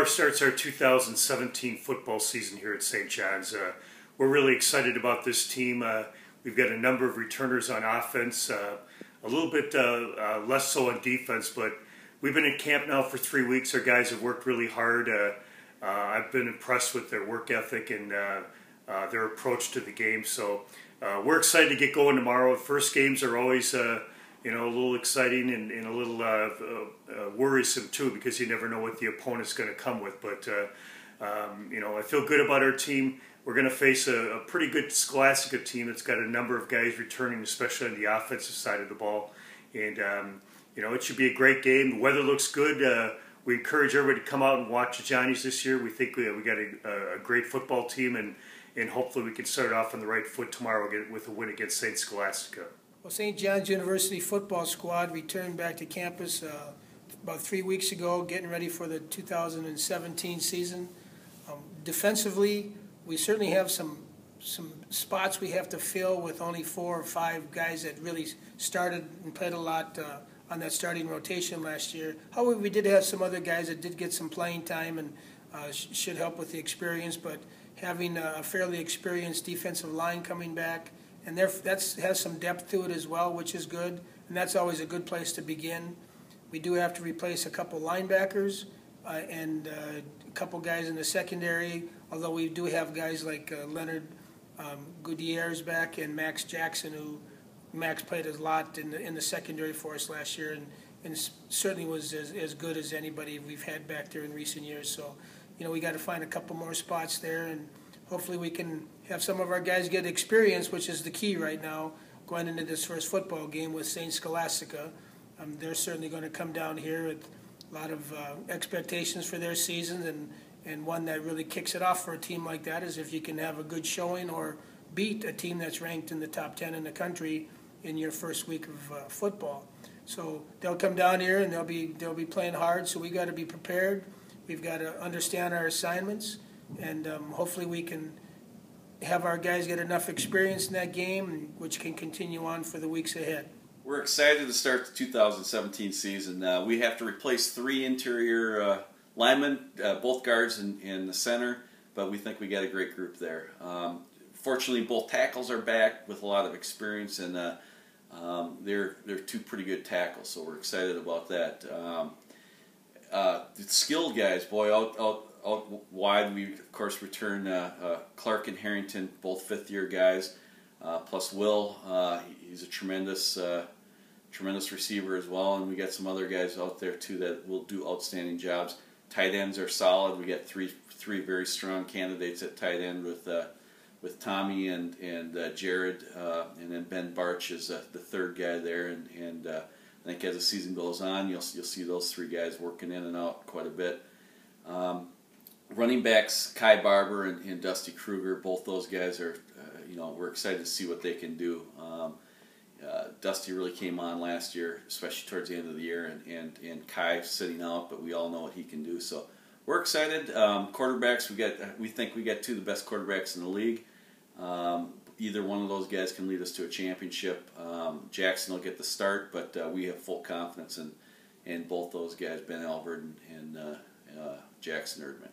starts our 2017 football season here at St. John's. We're really excited about this team. We've got a number of returners on offense, a little bit less so on defense, but we've been in camp now for 3 weeks. Our guys have worked really hard. I've been impressed with their work ethic and their approach to the game. So we're excited to get going tomorrow. First games are always a little exciting and a little worrisome too, because you never know what the opponent's going to come with. But I feel good about our team. We're going to face a pretty good Scholastica team that's got a number of guys returning, especially on the offensive side of the ball. And it should be a great game. The weather looks good. We encourage everybody to come out and watch the Johnnies this year. We think we got a great football team, and hopefully we can start off on the right foot tomorrow with a win against St. Scholastica. Well, St. John's University football squad returned back to campus about 3 weeks ago, getting ready for the 2017 season. Defensively, we certainly have some spots we have to fill with only 4 or 5 guys that really started and played a lot on that starting rotation last year. However, we did have some other guys that did get some playing time and should help with the experience, but having a fairly experienced defensive line coming back, and that has some depth to it as well, which is good, and that's always a good place to begin. We do have to replace a couple linebackers and a couple guys in the secondary, although we do have guys like Leonard Gutierrez back and Max Jackson, who Max played a lot in the secondary for us last year, and certainly was as good as anybody we've had back there in recent years. So, we got to find a couple more spots there, and hopefully we can have some of our guys get experience, which is the key right now, going into this first football game with St. Scholastica. They're certainly going to come down here with a lot of expectations for their season, and one that really kicks it off for a team like that is if you can have a good showing or beat a team that's ranked in the top 10 in the country in your first week of football. So they'll come down here and they'll be playing hard, so we got to be prepared. We've got to understand our assignments, and hopefully we can have our guys get enough experience in that game, which can continue on for the weeks ahead. We're excited to start the 2017 season. We have to replace 3 interior linemen, both guards in the center, but we think we got a great group there. Fortunately, both tackles are back with a lot of experience, and they're 2 pretty good tackles, so we're excited about that. The skilled guys, boy, out wide, we of course return Clark and Harrington, both 5th-year guys, plus Will. He's a tremendous receiver as well, and we got some other guys out there too that will do outstanding jobs. Tight ends are solid. We got three very strong candidates at tight end with Tommy and Jared, and then Ben Barch is the 3rd guy there, and I think as the season goes on, you'll see those 3 guys working in and out quite a bit. Running backs, Kai Barber and Dusty Kruger, both those guys are, we're excited to see what they can do. Dusty really came on last year, especially towards the end of the year, and Kai sitting out, but we all know what he can do. So we're excited. Quarterbacks, we think we got 2 of the best quarterbacks in the league. Either one of those guys can lead us to a championship. Jackson will get the start, but we have full confidence in both those guys, Ben Albert and Jackson Erdman.